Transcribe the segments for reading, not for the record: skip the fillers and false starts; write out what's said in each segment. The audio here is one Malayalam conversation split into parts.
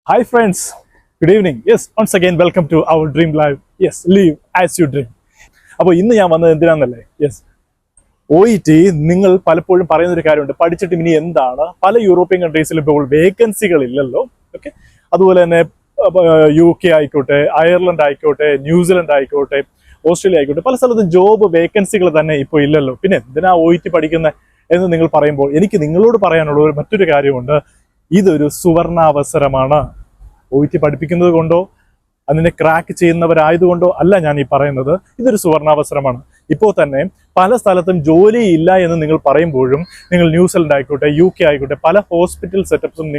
Hi friends, good evening. Yes, once again welcome to our Dream Live. Yes, live as you dream. അപ്പോൾ ഇന്ന് ഞാൻ വന്നത് എന്തിനാന്നല്ലേ? യെസ്, OET നിങ്ങൾ പലപ്പോഴും പറയുന്ന ഒരു കാര്യമുണ്ട്, പഠിച്ചിട്ട് ഇനി എന്താണ്? പല യൂറോപ്യൻ കൺട്രീസിലും ഇപ്പോൾ വേക്കൻസികൾ ഇല്ലല്ലോ. ഓക്കെ, അതുപോലെ തന്നെ UK ആയിക്കോട്ടെ, അയർലൻഡ് ആയിക്കോട്ടെ, ന്യൂസിലൻഡ് ആയിക്കോട്ടെ, ഓസ്ട്രേലിയ ആയിക്കോട്ടെ, പല സ്ഥലത്തും ജോബ് വേക്കൻസികൾ തന്നെ ഇപ്പോൾ ഇല്ലല്ലോ. പിന്നെ എന്തിനാ OET പഠിക്കുന്നത് എന്ന് നിങ്ങൾ പറയുമ്പോൾ എനിക്ക് നിങ്ങളോട് പറയാനുള്ള മറ്റൊരു കാര്യമുണ്ട്. ഇതൊരു സുവർണാവസരമാണ്. OET പഠിപ്പിക്കുന്നത് കൊണ്ടോ അതിനെ ക്രാക്ക് ചെയ്യുന്നവരായതുകൊണ്ടോ അല്ല ഞാൻ ഈ പറയുന്നത്. ഇതൊരു സുവർണാവസരമാണ്. ഇപ്പോൾ തന്നെ പല സ്ഥലത്തും ജോലിയില്ല എന്ന് നിങ്ങൾ പറയുമ്പോഴും നിങ്ങൾ ന്യൂസിലൻഡ് ആയിക്കോട്ടെ, UK ആയിക്കോട്ടെ, പല ഹോസ്പിറ്റൽ സെറ്റപ്സും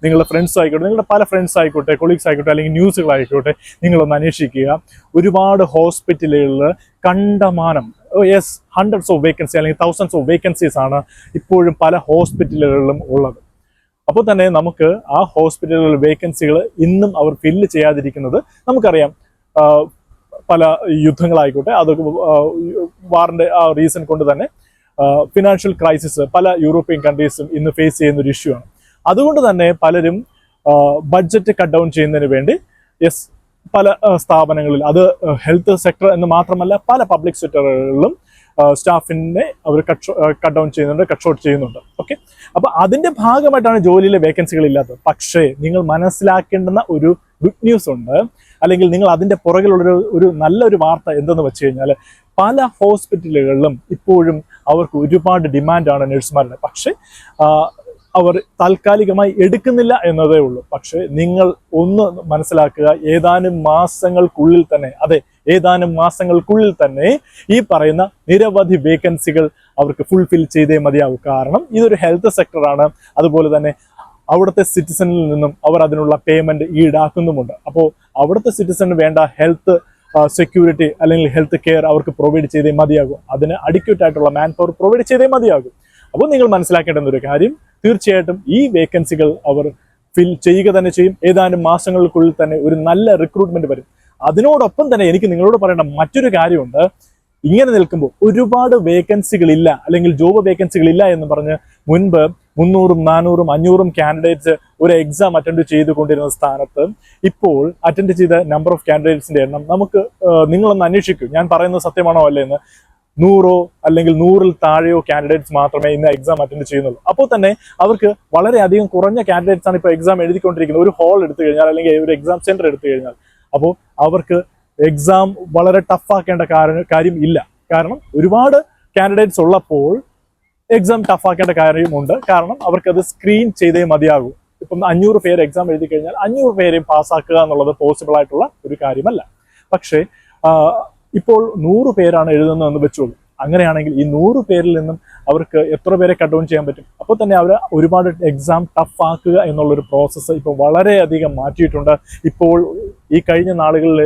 നിങ്ങളുടെ ഫ്രണ്ട്സ് ആയിക്കോട്ടെ, നിങ്ങളുടെ പല ഫ്രണ്ട്സ് ആയിക്കോട്ടെ, കൊളീഗ്സ് ആയിക്കോട്ടെ, അല്ലെങ്കിൽ ന്യൂസുകളായിക്കോട്ടെ, നിങ്ങളൊന്ന് അന്വേഷിക്കുക. ഒരുപാട് ഹോസ്പിറ്റലുകളിൽ കണ്ടമാനം, യെസ്, ഹൺഡ്രഡ്സ് ഓഫ് വേക്കൻസി അല്ലെങ്കിൽ തൗസൻഡ്സ് ഓഫ് വേക്കൻസീസ് ആണ് ഇപ്പോഴും പല ഹോസ്പിറ്റലുകളിലും ഉള്ളത്. അപ്പോൾ തന്നെ നമുക്ക് ആ ഹോസ്പിറ്റലുകളിൽ വേക്കൻസികൾ ഇന്നും അവർ ഫില്ല് ചെയ്യാതിരിക്കുന്നത് നമുക്കറിയാം. പല യുദ്ധങ്ങളായിക്കോട്ടെ, അതൊക്കെ വാറിന്റെ ആ റീസൺ കൊണ്ട് തന്നെ ഫിനാൻഷ്യൽ ക്രൈസിസ് പല യൂറോപ്യൻ കൺട്രീസും ഇന്ന് ഫേസ് ചെയ്യുന്ന ഒരു ഇഷ്യൂ ആണ്. അതുകൊണ്ട് തന്നെ പലരും ബഡ്ജറ്റ് കട്ട് ഡൗൺ ചെയ്യുന്നതിന് വേണ്ടി യെസ് പല സ്ഥാപനങ്ങളിൽ, അത് ഹെൽത്ത് സെക്ടർ എന്ന് മാത്രമല്ല പല പബ്ലിക് സെക്ടറുകളിലും സ്റ്റാഫിനെ അവർ കട്ട് ഡൗൺ ചെയ്യുന്നുണ്ട്, കട്ട് ഷോട്ട് ചെയ്യുന്നുണ്ട്. ഓക്കെ, അപ്പൊ അതിന്റെ ഭാഗമായിട്ടാണ് ജോലിയിലെ വേക്കൻസികൾ ഇല്ലാത്തത്. പക്ഷേ നിങ്ങൾ മനസ്സിലാക്കേണ്ടുന്ന ഒരു ഗുഡ് ന്യൂസ് ഉണ്ട്, അല്ലെങ്കിൽ നിങ്ങൾ അതിന്റെ പുറകിലുള്ള നല്ലൊരു വാർത്ത എന്തെന്ന് വെച്ച് കഴിഞ്ഞാൽ പല ഹോസ്പിറ്റലുകളിലും ഇപ്പോഴും അവർക്ക് ഒരുപാട് ഡിമാൻഡാണ് നഴ്സുമാരുടെ. പക്ഷേ അവർ താൽക്കാലികമായി എടുക്കുന്നില്ല എന്നതേ ഉള്ളൂ. പക്ഷേ നിങ്ങൾ ഒന്ന് മനസ്സിലാക്കുക, ഏതാനും മാസങ്ങൾക്കുള്ളിൽ തന്നെ ഈ പറയുന്ന നിരവധി വേക്കൻസികൾ അവർക്ക് ഫുൾഫിൽ ചെയ്തേ മതിയാവും. കാരണം ഇതൊരു ഹെൽത്ത് സെക്ടറാണ്. അതുപോലെ തന്നെ അവിടുത്തെ സിറ്റിസണിൽ നിന്നും അവർ അതിനുള്ള പേയ്മെന്റ് ഈടാക്കുന്നുമുണ്ട്. അപ്പോൾ അവിടുത്തെ സിറ്റിസണിന് വേണ്ട ഹെൽത്ത് സെക്യൂരിറ്റി അല്ലെങ്കിൽ ഹെൽത്ത് കെയർ അവർക്ക് പ്രൊവൈഡ് ചെയ്തേ മതിയാകും. അതിന് അഡിക്വേറ്റ് ആയിട്ടുള്ള മാൻ പവർ പ്രൊവൈഡ് ചെയ്തേ മതിയാകും. അപ്പോൾ നിങ്ങൾ മനസ്സിലാക്കേണ്ടുന്ന ഒരു കാര്യം, തീർച്ചയായിട്ടും ഈ വേക്കൻസികൾ അവർ ഫിൽ ചെയ്യുക തന്നെ ചെയ്യും. ഏതാനും മാസങ്ങൾക്കുള്ളിൽ തന്നെ ഒരു നല്ല റിക്രൂട്ട്മെന്റ് വരും. അതിനോടൊപ്പം തന്നെ എനിക്ക് നിങ്ങളോട് പറയേണ്ട മറ്റൊരു കാര്യമുണ്ട്. ഇങ്ങനെ നിൽക്കുമ്പോൾ ഒരുപാട് വേക്കൻസികൾ ഇല്ല, അല്ലെങ്കിൽ ജോബ് വേക്കൻസികൾ ഇല്ല എന്ന് പറഞ്ഞ് മുൻപ് 300, 400, 500 കാൻഡിഡേറ്റ്സ് ഒരു എക്സാം അറ്റൻഡ് ചെയ്തുകൊണ്ടിരുന്ന സ്ഥാനത്ത് ഇപ്പോൾ അറ്റൻഡ് ചെയ്ത നമ്പർ ഓഫ് കാൻഡിഡേറ്റ്സിന്റെ എണ്ണം നിങ്ങളൊന്ന് അന്വേഷിക്കൂ. ഞാൻ പറയുന്നത് സത്യമാണോ അല്ലേ എന്ന്. 100 അല്ലെങ്കിൽ 100-ൽ താഴെയോ കാൻഡിഡേറ്റ്സ് മാത്രമേ ഇന്ന് എക്സാം അറ്റൻഡ് ചെയ്യുന്നുള്ളൂ. അപ്പോൾ തന്നെ അവർക്ക് വളരെയധികം കുറഞ്ഞ കാൻഡിഡേറ്റ്സ് ആണ് ഇപ്പോൾ എക്സാം എഴുതിക്കൊണ്ടിരിക്കുന്നത്. ഒരു ഹാൾ എടുത്തു കഴിഞ്ഞാൽ, അല്ലെങ്കിൽ ഒരു എക്സാം സെന്റർ എടുത്തു കഴിഞ്ഞാൽ, അപ്പോൾ അവർക്ക് എക്സാം വളരെ ടഫാക്കേണ്ട കാര്യം ഇല്ല. കാരണം ഒരുപാട് കാൻഡിഡേറ്റ്സ് ഉള്ളപ്പോൾ എക്സാം ടഫാക്കേണ്ട കാര്യമുണ്ട്. കാരണം അവർക്കത് സ്ക്രീൻ ചെയ്തേ മതിയാകൂ. ഇപ്പം 500 പേര് എക്സാം എഴുതി കഴിഞ്ഞാൽ 500 പേരെയും പാസ്സാക്കുക എന്നുള്ളത് പോസിബിൾ ആയിട്ടുള്ള ഒരു കാര്യമല്ല. പക്ഷേ ഇപ്പോൾ 100 പേരാണ് എഴുതുന്നതെന്ന് വെച്ചോളൂ. അങ്ങനെയാണെങ്കിൽ ഈ 100 പേരിൽ നിന്നും അവർക്ക് എത്ര പേരെ കട്ട് ഡൗൺ ചെയ്യാൻ പറ്റും? അപ്പോൾ തന്നെ അവർ ഒരുപാട് എക്സാം ടഫ് ആക്കുക എന്നുള്ളൊരു പ്രോസസ്സ് ഇപ്പോൾ വളരെയധികം മാറ്റിയിട്ടുണ്ട്. ഇപ്പോൾ ഈ കഴിഞ്ഞ നാളുകളിൽ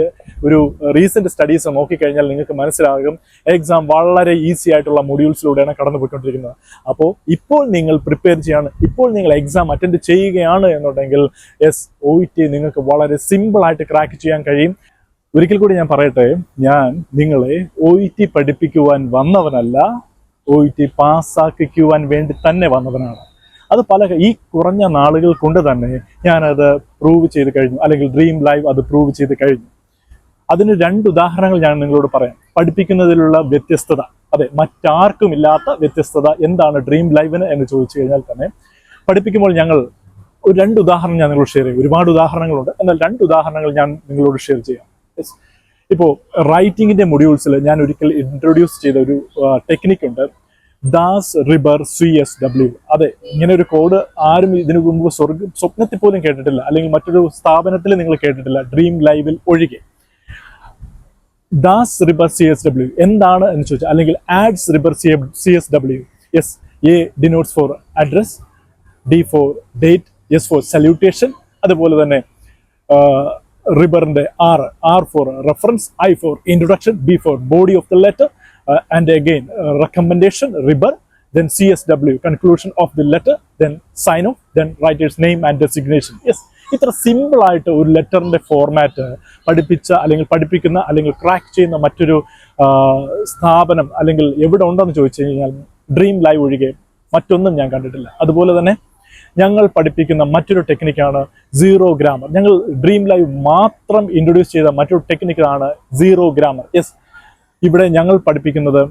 ഒരു റീസെന്റ് സ്റ്റഡീസ് നോക്കിക്കഴിഞ്ഞാൽ നിങ്ങൾക്ക് മനസ്സിലാകും, എക്സാം വളരെ ഈസി ആയിട്ടുള്ള മൊഡ്യൂൾസിലൂടെയാണ് കടന്നുപോയിക്കൊണ്ടിരിക്കുന്നത്. അപ്പോൾ ഇപ്പോൾ നിങ്ങൾ പ്രിപ്പയർ ചെയ്യാണ്, ഇപ്പോൾ നിങ്ങൾ എക്സാം അറ്റൻഡ് ചെയ്യുകയാണ് എന്നുണ്ടെങ്കിൽ OET നിങ്ങൾക്ക് വളരെ സിമ്പിൾ ആയിട്ട് ക്രാക്ക് ചെയ്യാൻ കഴിയും. ഒരിക്കൽ കൂടി ഞാൻ പറയട്ടെ, ഞാൻ നിങ്ങളെ OET പഠിപ്പിക്കുവാൻ വന്നവനല്ല, OET പാസ്സാക്കിക്കുവാൻ വേണ്ടി തന്നെ വന്നവനാണ്. അത് ഈ കുറഞ്ഞ നാളുകൾ കൊണ്ട് തന്നെ ഞാനത് പ്രൂവ് ചെയ്ത് കഴിഞ്ഞു, അല്ലെങ്കിൽ ഡ്രീം ലൈവ് അത് പ്രൂവ് ചെയ്ത് കഴിഞ്ഞു. അതിന് 2 ഉദാഹരണങ്ങൾ ഞാൻ നിങ്ങളോട് പറയാം. പഠിപ്പിക്കുന്നതിലുള്ള വ്യത്യസ്തത, അതെ, മറ്റാർക്കും ഇല്ലാത്ത വ്യത്യസ്തത എന്താണ് ഡ്രീം ലൈവിന് എന്ന് ചോദിച്ചു കഴിഞ്ഞാൽ തന്നെ, പഠിപ്പിക്കുമ്പോൾ ഞങ്ങൾ ഒരു 2 ഉദാഹരണം ഞാൻ നിങ്ങളോട് ഷെയർ ചെയ്യും. ഒരുപാട് ഉദാഹരണങ്ങളുണ്ട്, എന്നാൽ 2 ഉദാഹരണങ്ങൾ ഞാൻ നിങ്ങളോട് ഷെയർ ചെയ്യാം. ഇപ്പോൾ റൈറ്റിംഗിന്റെ മൊഡ്യൂൾസിൽ ഞാൻ ഒരിക്കൽ ഇൻട്രൊഡ്യൂസ് ചെയ്ത ഒരു ടെക്നിക് ഉണ്ട്, ദാസ് റിബർ CSW. അതെ, ഇങ്ങനെ ഒരു കോഡ് ആരും ഇതിനു മുമ്പ് സ്വപ്നത്തിൽ പോലും കേട്ടിട്ടില്ല, അല്ലെങ്കിൽ മറ്റൊരു സ്ഥാപനത്തിൽ നിങ്ങൾ കേട്ടിട്ടില്ല, ഡ്രീം ലൈവിൽ ഒഴികെ. ദാസ് റിബർ CSW എന്താണ് എന്ന് ചോദിച്ചാൽ, അല്ലെങ്കിൽ ആഡ്സ് റിബർ CSW. A denotes for address, D for date, S for salutation. അതുപോലെ തന്നെ റിബറിന്റെ R for reference, I for introduction, B for body of the letter, and again recommendation, riber, then CSW, conclusion of the letter, then sign off, then writer's name and designation. ഇത്ര സിമ്പിൾ ആയിട്ട് ഒരു ലെറ്ററിന്റെ ഫോർമാറ്റ് പഠിപ്പിക്കുന്ന അല്ലെങ്കിൽ ക്രാക്ക് ചെയ്യുന്ന മറ്റൊരു സ്ഥാപനം അല്ലെങ്കിൽ എവിടെ ഉണ്ടെന്ന് ചോദിച്ചു കഴിഞ്ഞാൽ ഡ്രീം ലൈവ് ഒഴികെ മറ്റൊന്നും ഞാൻ കണ്ടിട്ടില്ല. അതുപോലെ തന്നെ ഞങ്ങൾ പഠിപ്പിക്കുന്ന മറ്റൊരു ടെക്നിക്കാണ് സീറോ ഗ്രാമർ. ഞങ്ങൾ ഡ്രീം ലൈവ് മാത്രം ഇൻട്രൊഡ്യൂസ് ചെയ്ത മറ്റൊരു ടെക്നിക്കാണ് സീറോ ഗ്രാമർ. യെസ്, ഇവിടെ ഞങ്ങൾ പഠിപ്പിക്കുന്നത്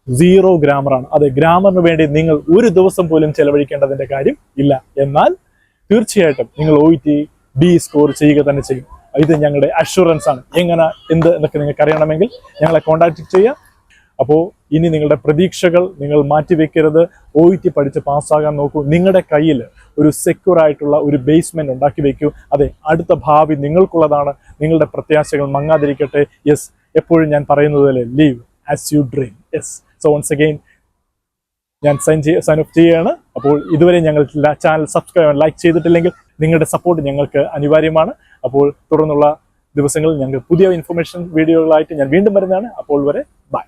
സീറോ ഗ്രാമറാണ്. അതെ, ഗ്രാമറിന് വേണ്ടി നിങ്ങൾ ഒരു ദിവസം പോലും ചെലവഴിക്കേണ്ടതിന്റെ കാര്യം ഇല്ല. എന്നാൽ തീർച്ചയായിട്ടും നിങ്ങൾ OET D സ്കോർ ചെയ്യുക തന്നെ ചെയ്യും. ഇത് ഞങ്ങളുടെ അഷുറൻസ് ആണ്. എങ്ങനെ എന്ത് എന്നൊക്കെ നിങ്ങൾക്ക് അറിയണമെങ്കിൽ ഞങ്ങളെ കോൺടാക്ട് ചെയ്യുക. അപ്പോൾ ഇനി നിങ്ങളുടെ പ്രതീക്ഷകൾ നിങ്ങൾ മാറ്റിവെക്കരുത്. OET പഠിച്ച് പാസ്സാകാൻ നോക്കൂ. നിങ്ങളുടെ കയ്യിൽ ഒരു സെക്യൂർ ആയിട്ടുള്ള ഒരു ബേസ്മെന്റ് ഉണ്ടാക്കി വെക്കൂ. അതെ, അടുത്ത ഭാവി നിങ്ങൾക്കുള്ളതാണ്. നിങ്ങളുടെ പ്രത്യാശകൾ മങ്ങാതിരിക്കട്ടെ. യെസ്, എപ്പോഴും ഞാൻ പറയുന്നത് പോലെ live as you dream. Yes, so once again ഞാൻ സൈൻ ഓഫ് ചെയ്യുകയാണ്. അപ്പോൾ ഇതുവരെ ഞങ്ങൾ ചാനൽ സബ്സ്ക്രൈബ് ലൈക്ക് ചെയ്തിട്ടില്ലെങ്കിൽ നിങ്ങളുടെ സപ്പോർട്ട് ഞങ്ങൾക്ക് അനിവാര്യമാണ്. അപ്പോൾ തുടർന്നുള്ള ദിവസങ്ങളിൽ ഞങ്ങൾ പുതിയ ഇൻഫർമേഷൻ വീഡിയോകളായിട്ട് ഞാൻ വീണ്ടും വരുന്നതാണ്. അപ്പോൾ വരെ ബൈ.